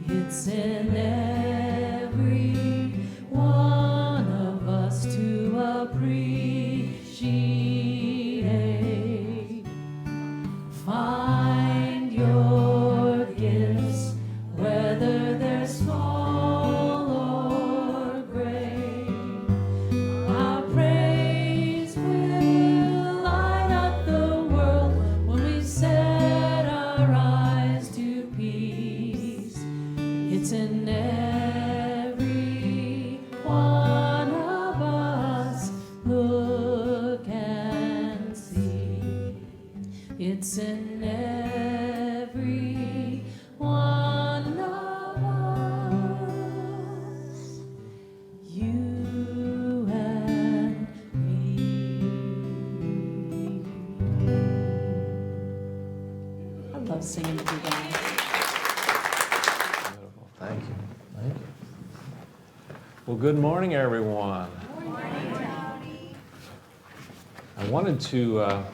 It's in every one of us to appreciate. Find your gifts, whether they're small or great. Our praise will light up the world when we set our eyes to peace. It's in every one of us. Look and see. It's in every one of us. You and me. I love singing with you guys. Beautiful. Thank you. Thank you. Well, good morning, everyone. Good morning, Tony. I wanted to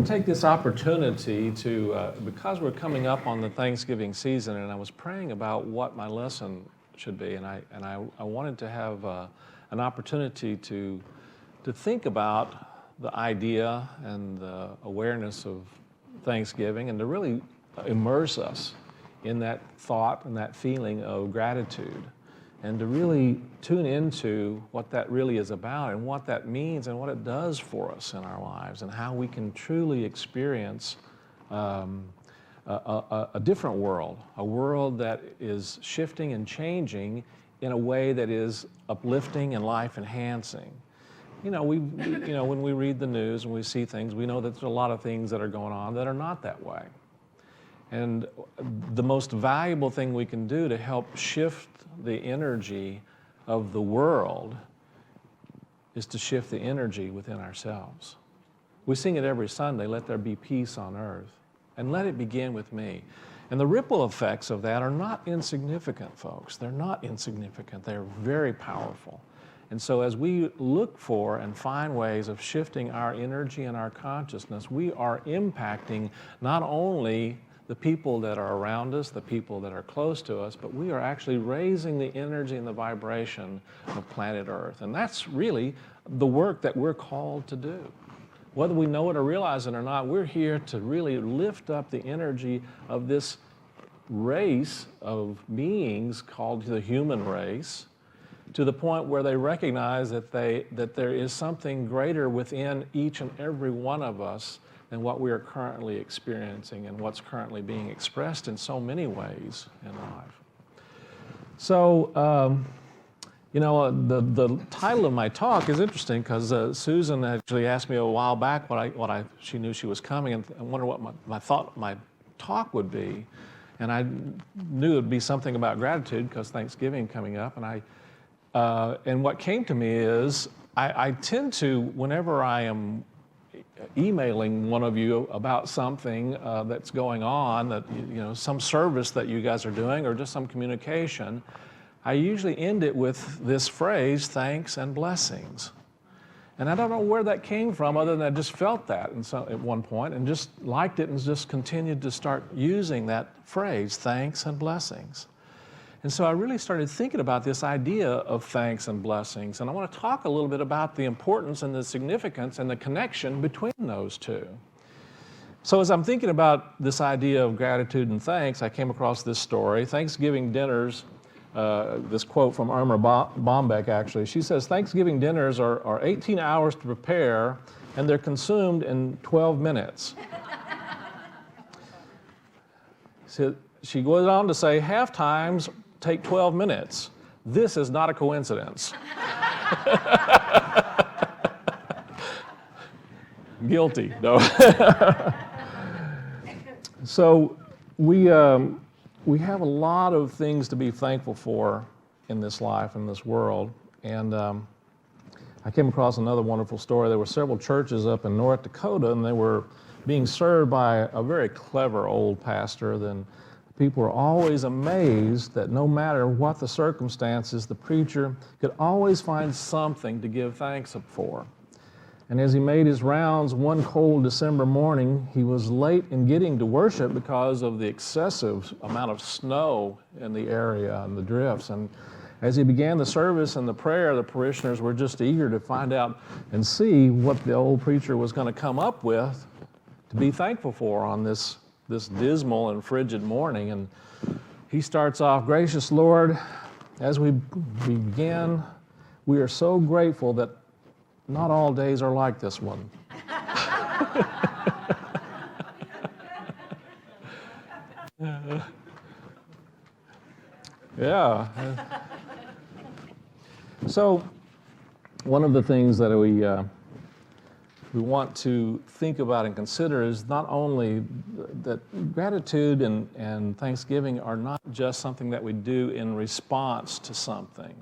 take this opportunity to, because we're coming up on the Thanksgiving season, and I was praying about what my lesson should be, and I wanted to have an opportunity to think about the idea and the awareness of Thanksgiving, and to really immerse us in that thought and that feeling of gratitude, and to really tune into what that really is about and what that means and what it does for us in our lives, and how we can truly experience a different world, a world that is shifting and changing in a way that is uplifting and life-enhancing. You know, when we read the news and we see things, we know that there's a lot of things that are going on that are not that way. And the most valuable thing we can do to help shift the energy of the world is to shift the energy within ourselves. We sing it every Sunday, let there be peace on earth, and let it begin with me. And the ripple effects of that are not insignificant, folks. They're not insignificant. They're very powerful. And so as we look for and find ways of shifting our energy and our consciousness, we are impacting not only the people that are around us, the people that are close to us, but we are actually raising the energy and the vibration of planet Earth. And that's really the work that we're called to do. Whether we know it or realize it or not, we're here to really lift up the energy of this race of beings called the human race, to the point where they recognize that there is something greater within each and every one of us than what we are currently experiencing and what's currently being expressed in so many ways in life. So, the title of my talk is interesting because Susan actually asked me a while back she knew she was coming, and I wondered what my talk would be. And I knew it would be something about gratitude because Thanksgiving coming up, and what came to me is I tend to, whenever I am emailing one of you about something that's going on, that some service that you guys are doing or just some communication, I usually end it with this phrase, thanks and blessings. And I don't know where that came from, other than I just felt that at one point and just liked it and just continued to start using that phrase, thanks and blessings. And so I really started thinking about this idea of thanks and blessings, and I want to talk a little bit about the importance and the significance and the connection between those two. So as I'm thinking about this idea of gratitude and thanks, I came across this story, Thanksgiving dinners, this quote from Irma Bombeck actually. She says, Thanksgiving dinners are 18 hours to prepare, and they're consumed in 12 minutes. She goes on to say, half times take 12 minutes. This is not a coincidence. Guilty, no. So we have a lot of things to be thankful for in this life, in this world. And I came across another wonderful story. There were several churches up in North Dakota, and they were being served by a very clever old pastor. Then people were always amazed that no matter what the circumstances, the preacher could always find something to give thanks for. And as he made his rounds one cold December morning, he was late in getting to worship because of the excessive amount of snow in the area and the drifts. And as he began the service and the prayer, the parishioners were just eager to find out and see what the old preacher was going to come up with to be thankful for on this dismal and frigid morning. And he starts off, "Gracious Lord, as we begin, we are so grateful that not all days are like this one." Yeah. So one of the things that we want to think about and consider is not only that gratitude and thanksgiving are not just something that we do in response to something.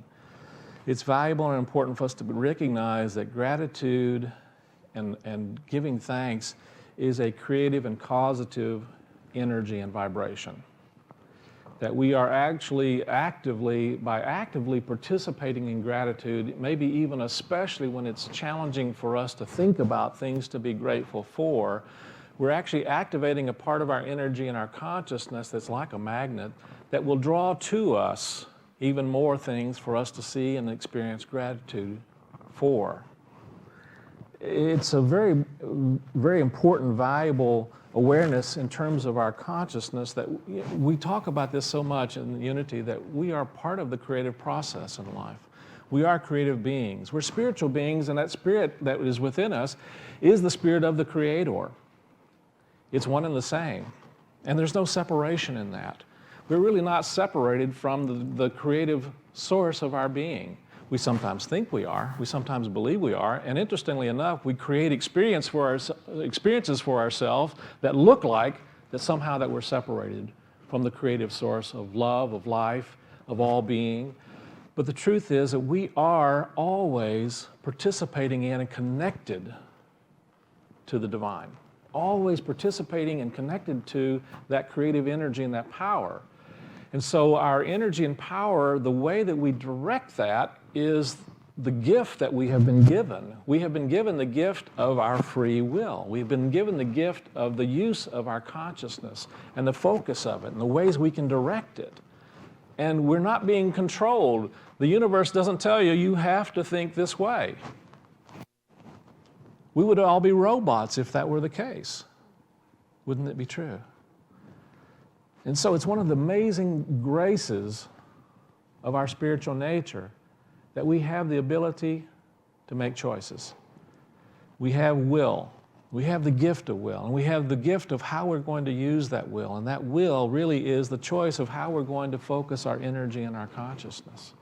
It's valuable and important for us to recognize that gratitude and giving thanks is a creative and causative energy and vibration. That we are actually by actively participating in gratitude, maybe even especially when it's challenging for us to think about things to be grateful for, we're actually activating a part of our energy and our consciousness that's like a magnet that will draw to us even more things for us to see and experience gratitude for. It's a very, very important, valuable awareness in terms of our consciousness that we talk about this so much in Unity, that we are part of the creative process in life. We are creative beings. We're spiritual beings, and that spirit that is within us is the spirit of the Creator. It's one and the same, and there's no separation in that. We're really not separated from the creative source of our being. We sometimes think we are, we sometimes believe we are, and interestingly enough, we create experiences for ourselves that look like that somehow that we're separated from the creative source of love, of life, of all being. But the truth is that we are always participating in and connected to the divine, always participating and connected to that creative energy and that power. And so our energy and power, the way that we direct that is the gift that we have been given. We have been given the gift of our free will. We've been given the gift of the use of our consciousness and the focus of it and the ways we can direct it. And we're not being controlled. The universe doesn't tell you, you have to think this way. We would all be robots if that were the case. Wouldn't it be true? And so it's one of the amazing graces of our spiritual nature that we have the ability to make choices. We have will. We have the gift of will, and we have the gift of how we're going to use that will, and that will really is the choice of how we're going to focus our energy and our consciousness.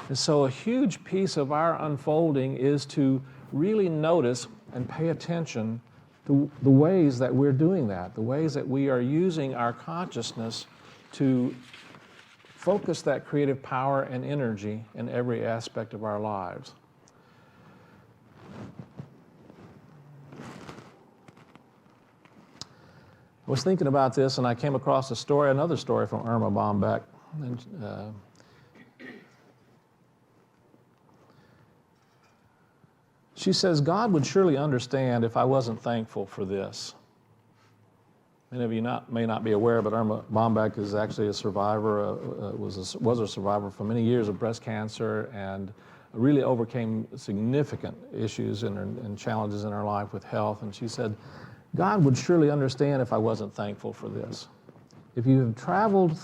And so a huge piece of our unfolding is to really notice and pay attention to the ways that we're doing that, the ways that we are using our consciousness to focus that creative power and energy in every aspect of our lives. I was thinking about this and I came across another story from Irma Bombeck. And, she says, God would surely understand if I wasn't thankful for this. Many of you may not be aware, but Irma Bombeck is actually a survivor, was a survivor for many years of breast cancer and really overcame significant issues and challenges in her life with health. And she said, God would surely understand if I wasn't thankful for this. If you have traveled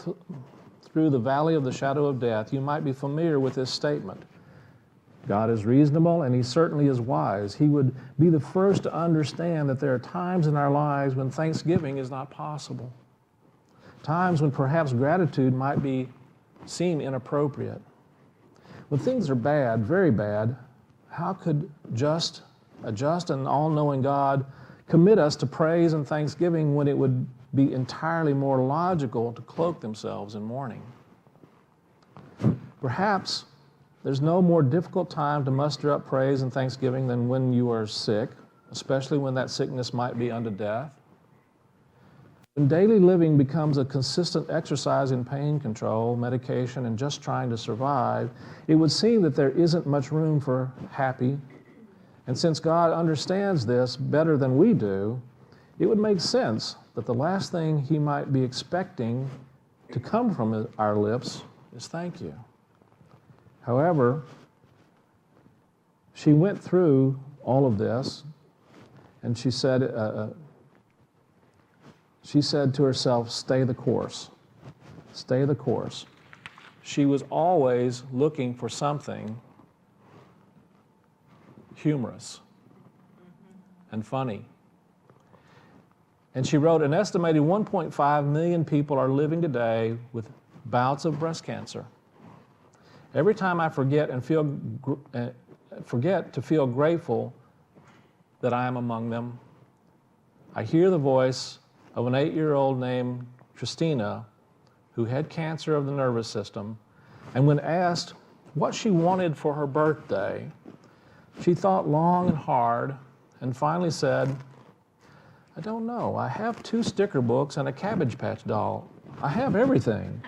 through the valley of the shadow of death, you might be familiar with this statement. God is reasonable and He certainly is wise. He would be the first to understand that there are times in our lives when thanksgiving is not possible. Times when perhaps gratitude might seem inappropriate. When things are bad, very bad, how could a just and all-knowing God commit us to praise and thanksgiving when it would be entirely more logical to cloak themselves in mourning? Perhaps there's no more difficult time to muster up praise and thanksgiving than when you are sick, especially when that sickness might be unto death. When daily living becomes a consistent exercise in pain control, medication, and just trying to survive, it would seem that there isn't much room for happy And since God understands this better than we do, it would make sense that the last thing he might be expecting to come from our lips is thank you. However, she went through all of this, and she said to herself, stay the course. Stay the course. She was always looking for something humorous and funny. And she wrote, an estimated 1.5 million people are living today with bouts of breast cancer. Every time I forget to feel grateful that I am among them, I hear the voice of an 8-year-old named Christina who had cancer of the nervous system, and when asked what she wanted for her birthday, she thought long and hard and finally said, I don't know. I have 2 sticker books and a Cabbage Patch doll. I have everything.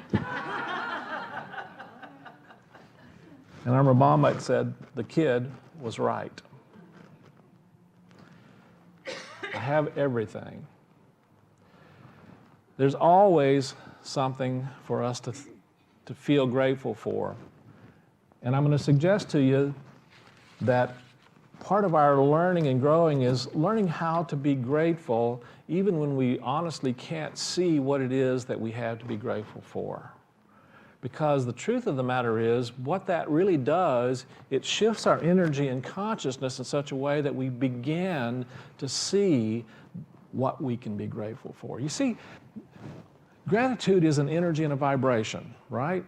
And our Roebuck said, the kid was right. I have everything. There's always something for us to feel grateful for. And I'm going to suggest to you that part of our learning and growing is learning how to be grateful even when we honestly can't see what it is that we have to be grateful for. Because the truth of the matter is, what that really does, it shifts our energy and consciousness in such a way that we begin to see what we can be grateful for. You see, gratitude is an energy and a vibration, right?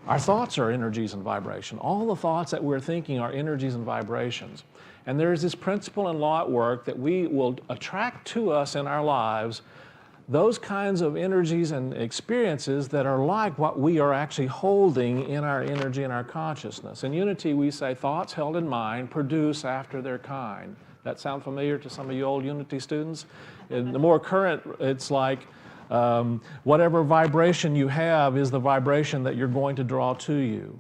Our thoughts are energies and vibration. All the thoughts that we're thinking are energies and vibrations. And there is this principle and law at work that we will attract to us in our lives those kinds of energies and experiences that are like what we are actually holding in our energy and our consciousness. In Unity, we say thoughts held in mind produce after their kind. That sound familiar to some of you old Unity students? In the more current, it's like whatever vibration you have is the vibration that you're going to draw to you.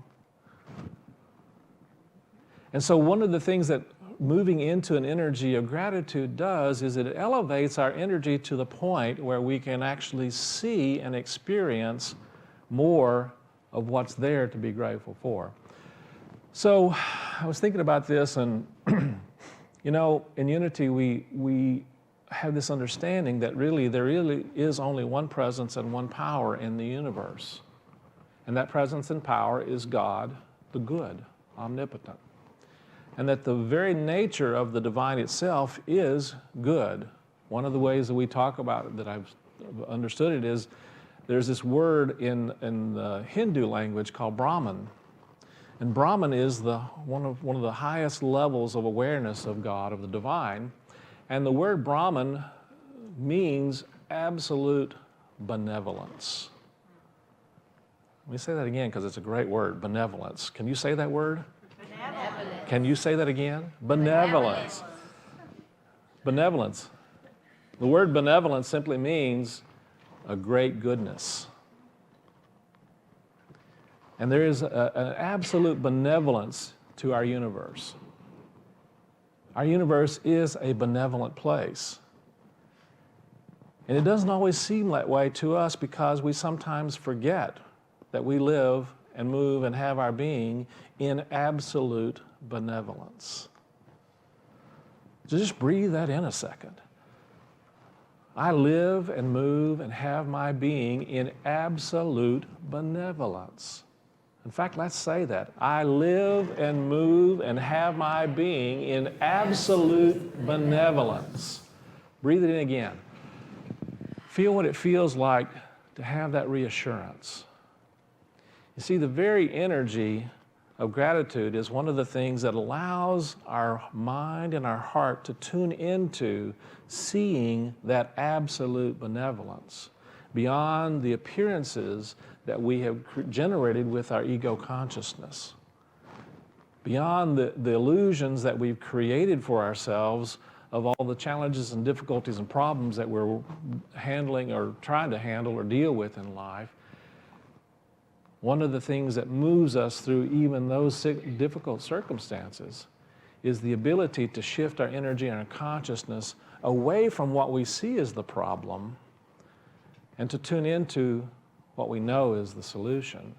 And so one of the things that moving into an energy of gratitude does is it elevates our energy to the point where we can actually see and experience more of what's there to be grateful for. So I was thinking about this, and you know, in Unity we have this understanding that there really is only one presence and one power in the universe. And that presence and power is God, the good, omnipotent. And that the very nature of the divine itself is good. One of the ways that we talk about it, that I've understood it, is there's this word in the Hindu language called Brahman. And Brahman is one of the highest levels of awareness of God, of the divine. And the word Brahman means absolute benevolence. Let me say that again because it's a great word, benevolence. Can you say that word? Benevolence. Can you say that again? Benevolence. Benevolence. The word benevolence simply means a great goodness. And there is an absolute benevolence to our universe. Our universe is a benevolent place. And it doesn't always seem that way to us because we sometimes forget that we live and move and have our being in absolute benevolence. So just breathe that in a second. I live and move and have my being in absolute benevolence. In fact, let's say that. I live and move and have my being in absolute benevolence. Breathe it in again. Feel what it feels like to have that reassurance. You see, the very energy of gratitude is one of the things that allows our mind and our heart to tune into seeing that absolute benevolence beyond the appearances that we have generated with our ego consciousness, beyond the illusions that we've created for ourselves of all the challenges and difficulties and problems that we're handling or trying to handle or deal with in life. One of the things that moves us through even those difficult circumstances is the ability to shift our energy and our consciousness away from what we see as the problem and to tune into what we know is the solution,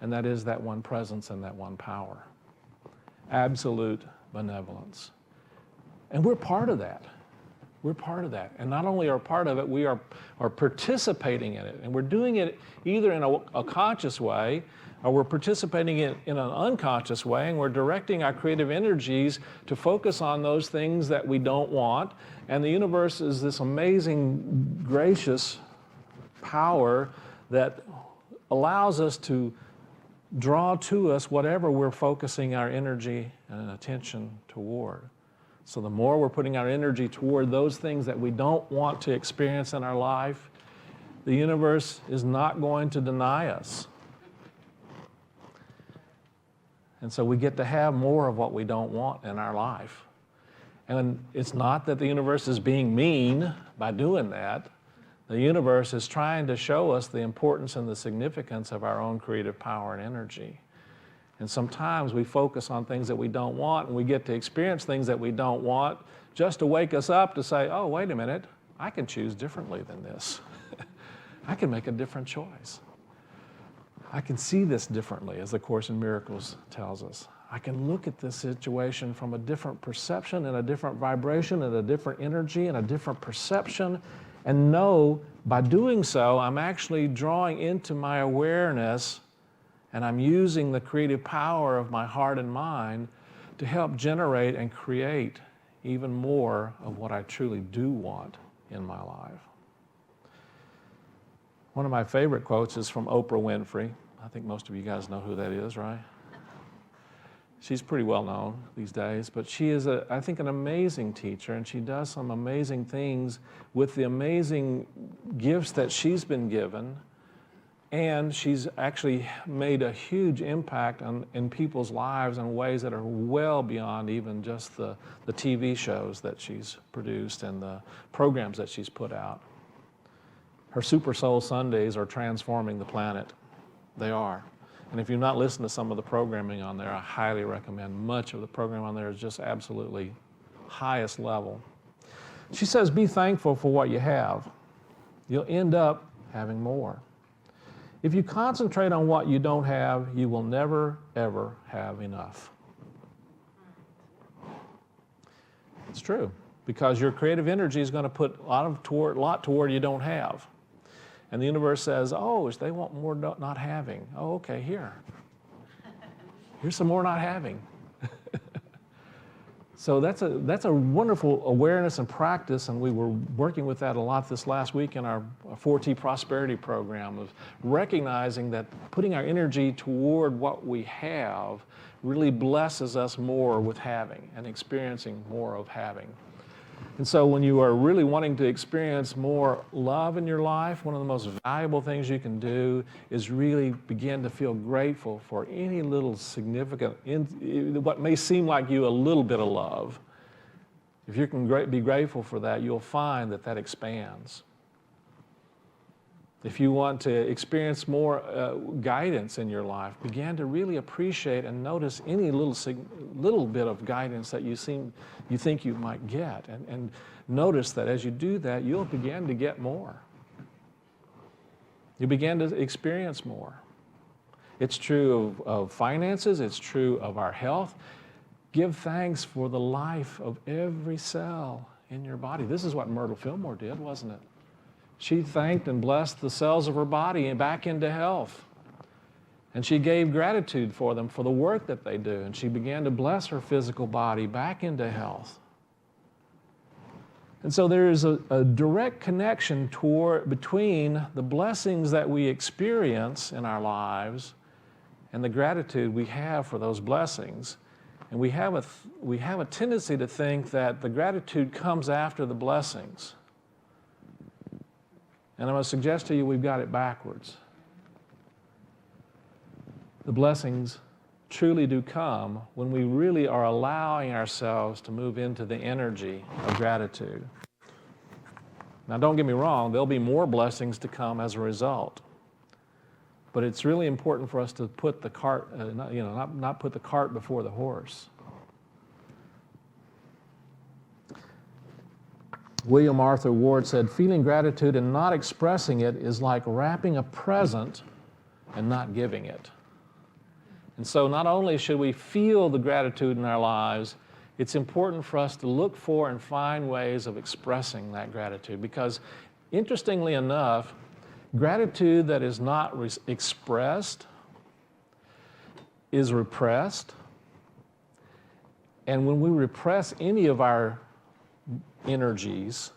and that is that one presence and that one power. Absolute benevolence. And we're part of that. We're part of that. And not only are part of it, we are participating in it. And we're doing it either in a conscious way, or we're participating in an unconscious way, and we're directing our creative energies to focus on those things that we don't want. And the universe is this amazing, gracious power that allows us to draw to us whatever we're focusing our energy and attention toward. So the more we're putting our energy toward those things that we don't want to experience in our life, the universe is not going to deny us. And so we get to have more of what we don't want in our life. And it's not that the universe is being mean by doing that. The universe is trying to show us the importance and the significance of our own creative power and energy. And sometimes we focus on things that we don't want, and we get to experience things that we don't want just to wake us up to say, oh, wait a minute, I can choose differently than this. I can make a different choice. I can see this differently, as the Course in Miracles tells us. I can look at this situation from a different perception and a different vibration and a different energy and a different perception, and know by doing so, I'm actually drawing into my awareness and I'm using the creative power of my heart and mind to help generate and create even more of what I truly do want in my life. One of my favorite quotes is from Oprah Winfrey. I think most of you guys know who that is, right? She's pretty well known these days, but she is, I think, an amazing teacher, and she does some amazing things with the amazing gifts that she's been given. And she's actually made a huge impact in people's lives in ways that are well beyond even just the TV shows that she's produced and the programs that she's put out. Her Super Soul Sundays are transforming the planet. They are. And if you've not listened to some of the programming on there, I highly recommend. Much of the program on there is just absolutely highest level. She says, be thankful for what you have. You'll end up having more. If you concentrate on what you don't have, you will never, ever have enough. It's true, because your creative energy is going to put a lot toward you don't have. And the universe says, oh, they want more not having. Oh, okay, here. Here's some more not having. So that's a wonderful awareness and practice, and we were working with that a lot this last week in our 4T Prosperity program, of recognizing that putting our energy toward what we have really blesses us more with having and experiencing more of having. And so when you are really wanting to experience more love in your life, one of the most valuable things you can do is really begin to feel grateful for any little significant, what may seem like you a little bit of love. If you can be grateful for that, you'll find that that expands. If you want to experience more guidance in your life, begin to really appreciate and notice any little bit of guidance that you think you might get. And notice that as you do that, you'll begin to get more. You begin to experience more. It's true of finances. It's true of our health. Give thanks for the life of every cell in your body. This is what Myrtle Fillmore did, wasn't it? She thanked and blessed the cells of her body and back into health. And she gave gratitude for them, for the work that they do. And she began to bless her physical body back into health. And so there is a direct connection between the blessings that we experience in our lives and the gratitude we have for those blessings. And we have a tendency to think that the gratitude comes after the blessings. And I'm going to suggest to you we've got it backwards. The blessings truly do come when we really are allowing ourselves to move into the energy of gratitude. Now, don't get me wrong, there'll be more blessings to come as a result. But it's really important for us to put the cart, not put the cart before the horse. William Arthur Ward said, feeling gratitude and not expressing it is like wrapping a present and not giving it. And so not only should we feel the gratitude in our lives, it's important for us to look for and find ways of expressing that gratitude, because interestingly enough, gratitude that is not expressed is repressed. And when we repress any of our energies,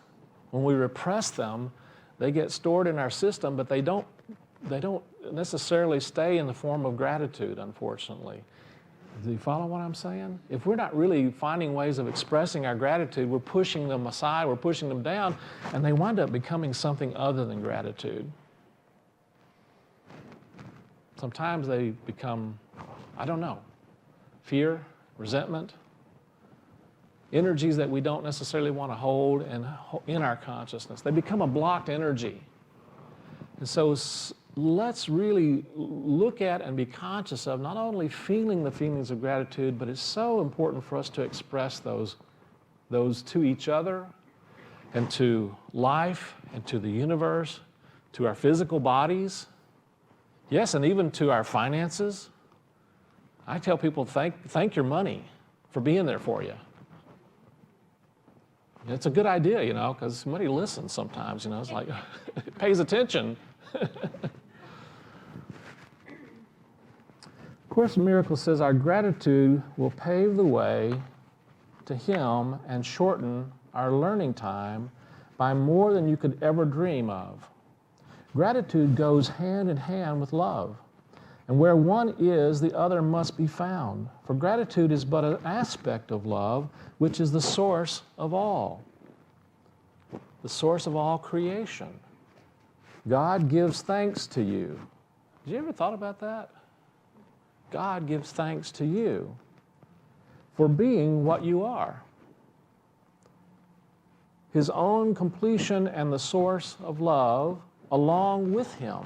when we repress them, they get stored in our system, but they don't necessarily stay in the form of gratitude, unfortunately. Do you follow what I'm saying? If we're not really finding ways of expressing our gratitude, we're pushing them aside, we're pushing them down, and they wind up becoming something other than gratitude. Sometimes they become, I don't know, fear, resentment, energies that we don't necessarily want to hold in our consciousness. They become a blocked energy. And so let's really look at and be conscious of not only feeling the feelings of gratitude, but it's so important for us to express those to each other and to life and to the universe, to our physical bodies, yes, and even to our finances. I tell people, thank your money for being there for you. It's a good idea, you know, because money listens sometimes, you know, it's like, it pays attention. Course in Miracles says our gratitude will pave the way to Him and shorten our learning time by more than you could ever dream of. Gratitude goes hand in hand with love, and where one is, the other must be found. For gratitude is but an aspect of love, which is the source of all creation. God gives thanks to you. Did you ever thought about that? God gives thanks to you for being what you are. His own completion and the source of love along with Him.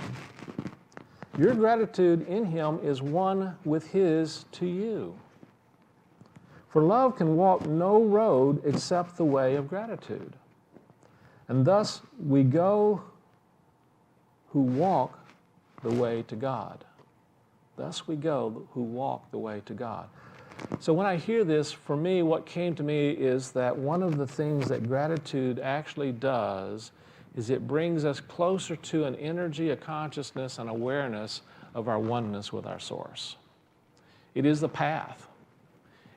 Your gratitude in Him is one with His to you. For love can walk no road except the way of gratitude. And thus we go who walk the way to God. Thus we go who walk the way to God. So when I hear this, for me, what came to me is that one of the things that gratitude actually does is it brings us closer to an energy, a consciousness, an awareness of our oneness with our source. It is the path.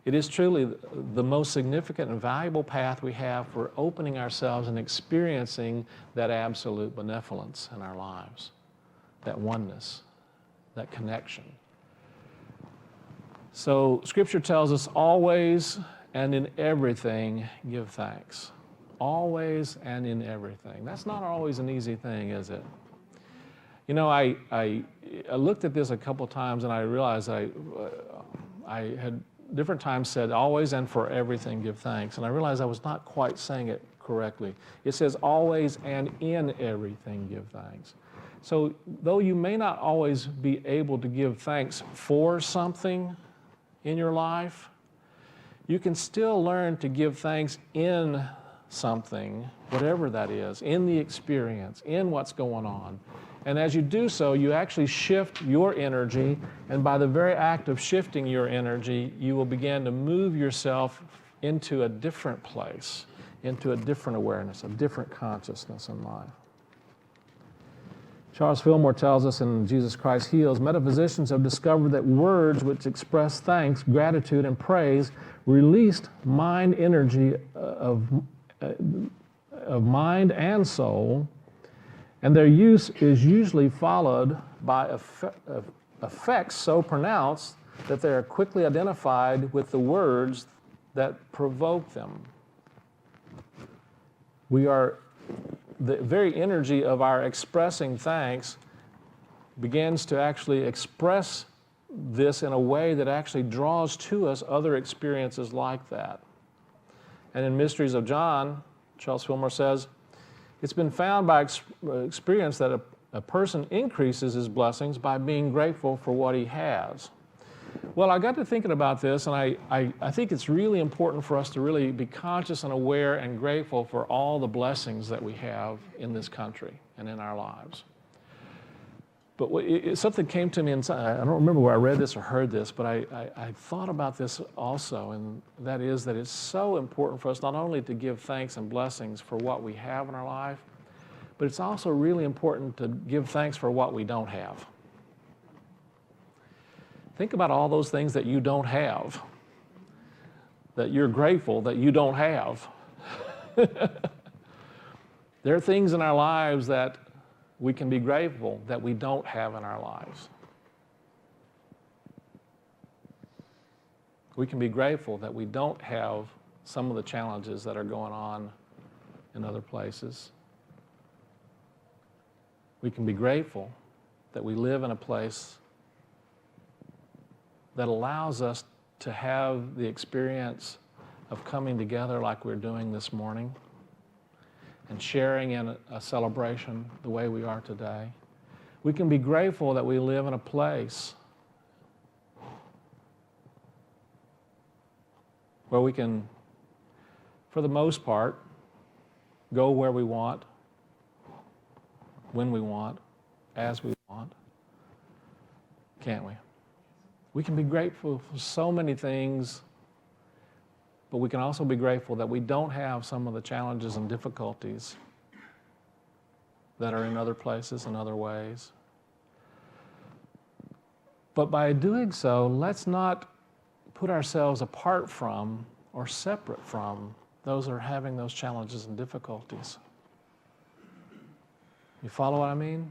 It is truly the most significant and valuable path we have for opening ourselves and experiencing that absolute benevolence in our lives, that oneness, that connection. So Scripture tells us always and in everything give thanks. Always and in everything. That's not always an easy thing, is it? You know, I looked at this a couple times and I realized I had different times said always and for everything give thanks. And I realized I was not quite saying it correctly. It says always and in everything give thanks. So though you may not always be able to give thanks for something in your life, you can still learn to give thanks in something, whatever that is, in the experience, in what's going on. And as you do so, you actually shift your energy, and by the very act of shifting your energy, you will begin to move yourself into a different place, into a different awareness, a different consciousness in life. Charles Fillmore tells us in Jesus Christ Heals, metaphysicians have discovered that words which express thanks, gratitude, and praise released mind energy of mind and soul, and their use is usually followed by effects so pronounced that they are quickly identified with the words that provoke them. The very energy of our expressing thanks begins to actually express this in a way that actually draws to us other experiences like that. And in Mysteries of John, Charles Fillmore says, it's been found by experience that a person increases his blessings by being grateful for what he has. Well, I got to thinking about this, and I think it's really important for us to really be conscious and aware and grateful for all the blessings that we have in this country and in our lives. But something came to me inside. I don't remember where I read this or heard this, but I thought about this also, and that is that it's so important for us not only to give thanks and blessings for what we have in our life, but it's also really important to give thanks for what we don't have. Think about all those things that you don't have, that you're grateful that you don't have. There are things in our lives that we can be grateful that we don't have in our lives. We can be grateful that we don't have some of the challenges that are going on in other places. We can be grateful that we live in a place that allows us to have the experience of coming together like we're doing this morning and sharing in a celebration the way we are today. We can be grateful that we live in a place where we can, for the most part, go where we want, when we want, as we want, can't we? We can be grateful for so many things, but we can also be grateful that we don't have some of the challenges and difficulties that are in other places and other ways. But by doing so, let's not put ourselves apart from or separate from those that are having those challenges and difficulties. You follow what I mean?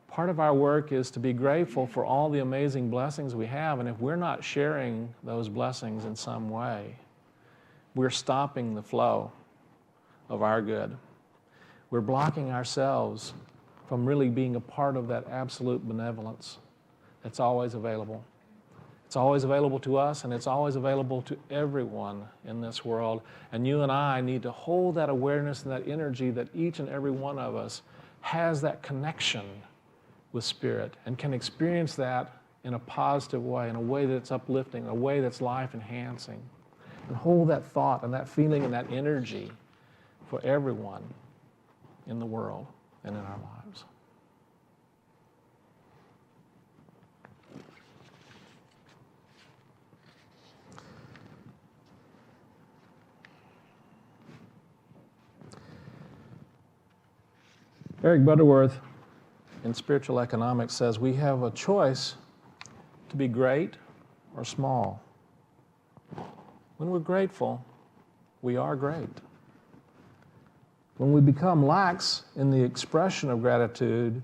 Part of our work is to be grateful for all the amazing blessings we have, and if we're not sharing those blessings in some way, we're stopping the flow of our good. We're blocking ourselves from really being a part of that absolute benevolence that's always available. It's always available to us, and it's always available to everyone in this world. And you and I need to hold that awareness and that energy that each and every one of us has that connection with Spirit and can experience that in a positive way, in a way that's uplifting, in a way that's life-enhancing. And hold that thought and that feeling and that energy for everyone in the world and in our lives. Eric Butterworth in Spiritual Economics says we have a choice to be great or small. When we're grateful, we are great. When we become lax in the expression of gratitude,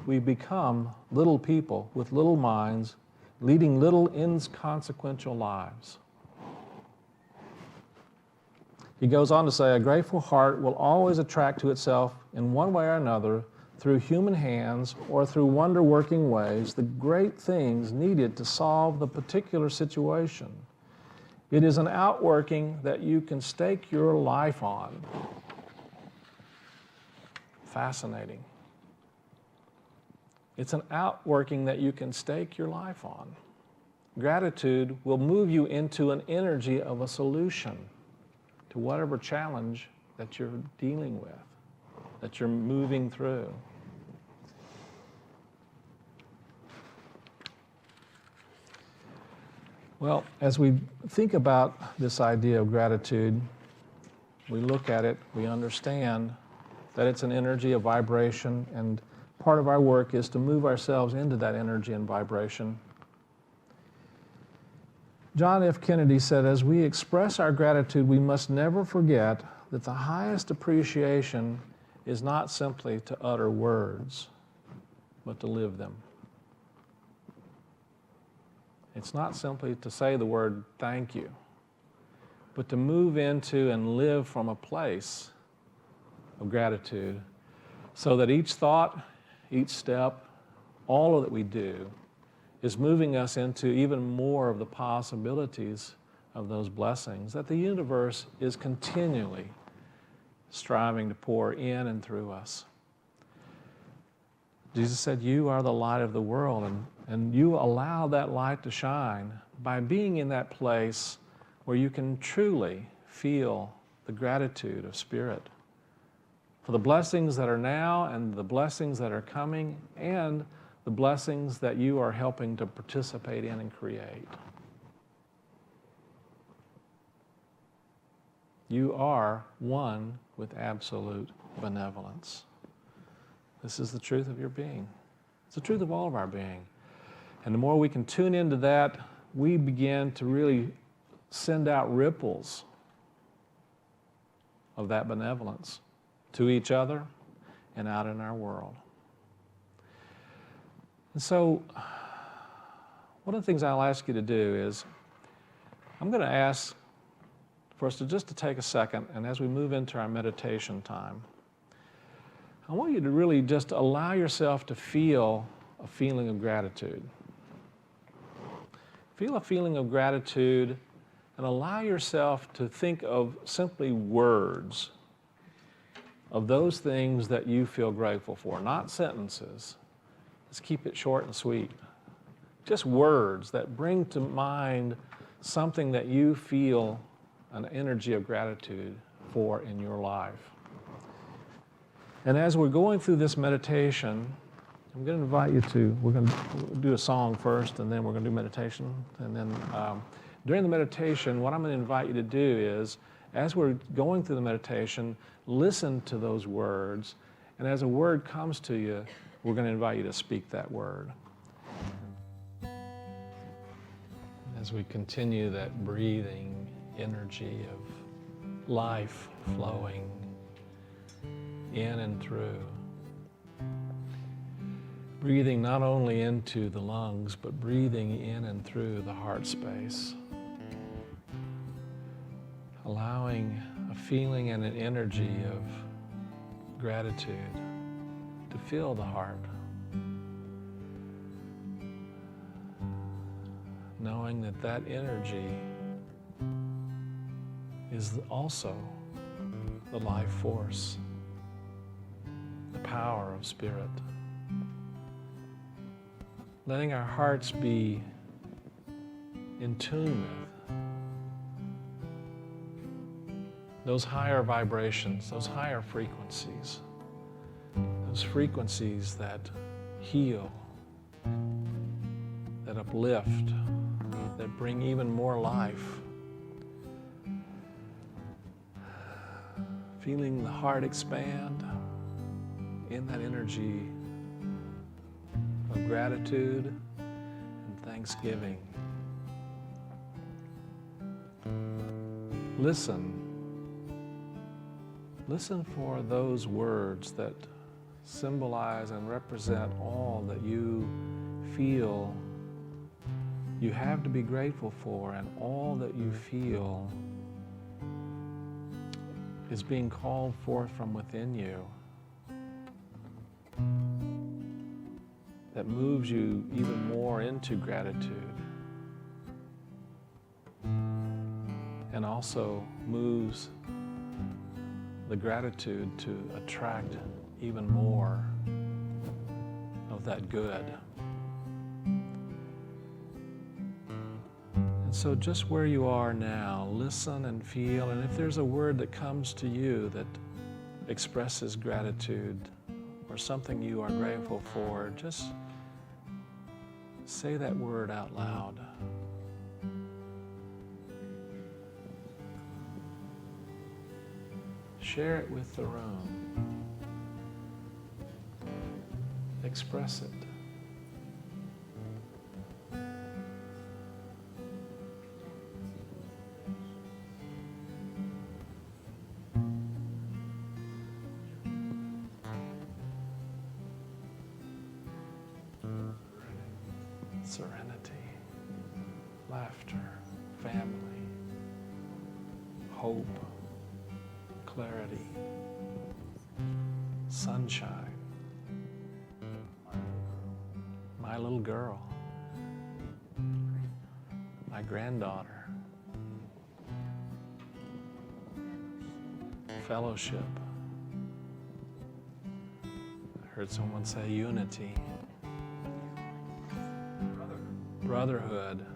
we become little people with little minds, leading little inconsequential lives. He goes on to say, a grateful heart will always attract to itself in one way or another, through human hands or through wonder-working ways, the great things needed to solve the particular situation. It is an outworking that you can stake your life on. Fascinating. It's an outworking that you can stake your life on. Gratitude will move you into an energy of a solution to whatever challenge that you're dealing with, that you're moving through. Well, as we think about this idea of gratitude, we look at it, we understand that it's an energy, a vibration, and part of our work is to move ourselves into that energy and vibration. John F. Kennedy said, as we express our gratitude, we must never forget that the highest appreciation is not simply to utter words, but to live them. It's not simply to say the word thank you, but to move into and live from a place of gratitude so that each thought, each step, all that we do is moving us into even more of the possibilities of those blessings that the universe is continually striving to pour in and through us. Jesus said, you are the light of the world, And you allow that light to shine by being in that place where you can truly feel the gratitude of spirit for the blessings that are now and the blessings that are coming and the blessings that you are helping to participate in and create. You are one with absolute benevolence. This is the truth of your being. It's the truth of all of our being. And the more we can tune into that, we begin to really send out ripples of that benevolence to each other and out in our world. And so, one of the things I'll ask you to do is, I'm going to ask for us to take a second, and as we move into our meditation time, I want you to really just allow yourself to feel a feeling of gratitude. Feel a feeling of gratitude and allow yourself to think of simply words of those things that you feel grateful for, not sentences. Let's keep it short and sweet. Just words that bring to mind something that you feel an energy of gratitude for in your life. And as we're going through this meditation, I'm going to invite you to, we're going to do a song first, and then we're going to do meditation. And then during the meditation, what I'm going to invite you to do is, as we're going through the meditation, listen to those words. And as a word comes to you, we're going to invite you to speak that word. As we continue that breathing energy of life flowing in and through. Breathing not only into the lungs, but breathing in and through the heart space. Allowing a feeling and an energy of gratitude to fill the heart. Knowing that that energy is also the life force, the power of spirit. Letting our hearts be in tune with those higher vibrations, those higher frequencies, those frequencies that heal, that uplift, that bring even more life. Feeling the heart expand in that energy of gratitude and thanksgiving. Listen for those words that symbolize and represent all that you feel you have to be grateful for, and all that you feel is being called forth from within you, that moves you even more into gratitude, and also moves the gratitude to attract even more of that good. And so just where you are now, listen and feel, and if there's a word that comes to you that expresses gratitude or something you are grateful for, just say that word out loud. Share it with the room. Express it. Serenity, laughter, family, hope, clarity, sunshine, my little girl, my granddaughter, fellowship. I heard someone say unity. brotherhood,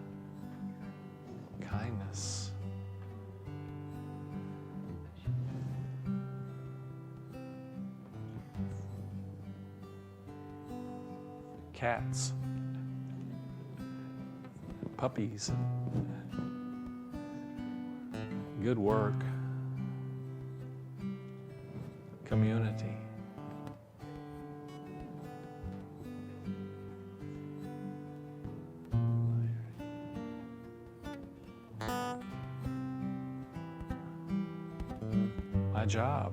kindness. Cats, puppies, good work, community. My job.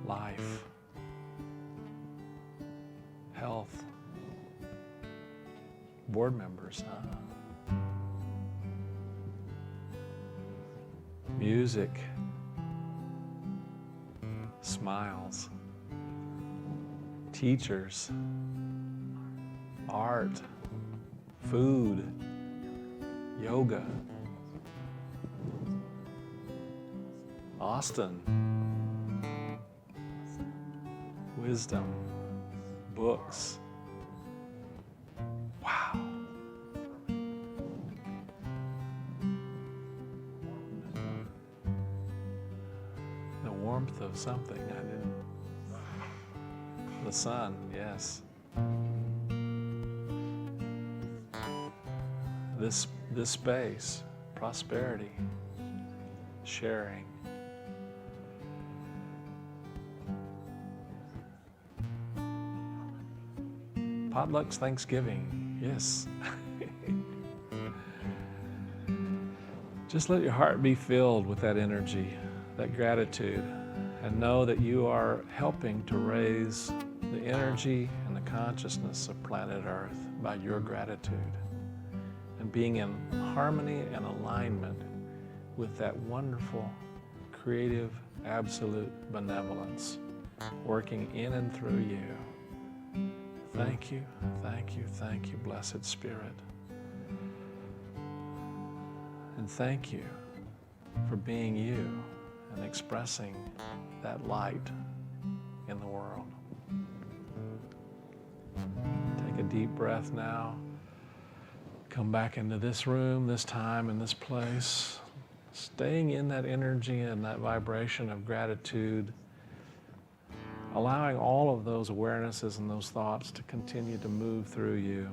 Life. Health. Board members. Music. Smiles. Teachers. Art. Food. Yoga. Austin. Wisdom. Books. Wow. The warmth of something I didn't. The sun, yes. This space, prosperity, sharing. Potluck's Thanksgiving, yes. Just let your heart be filled with that energy, that gratitude, and know that you are helping to raise the energy and the consciousness of planet Earth by your gratitude and being in harmony and alignment with that wonderful, creative, absolute benevolence working in and through you. Thank you, thank you, thank you, Blessed Spirit. And thank you for being you and expressing that light in the world. Take a deep breath now. Come back into this room, this time, and this place, staying in that energy and that vibration of gratitude, allowing all of those awarenesses and those thoughts to continue to move through you.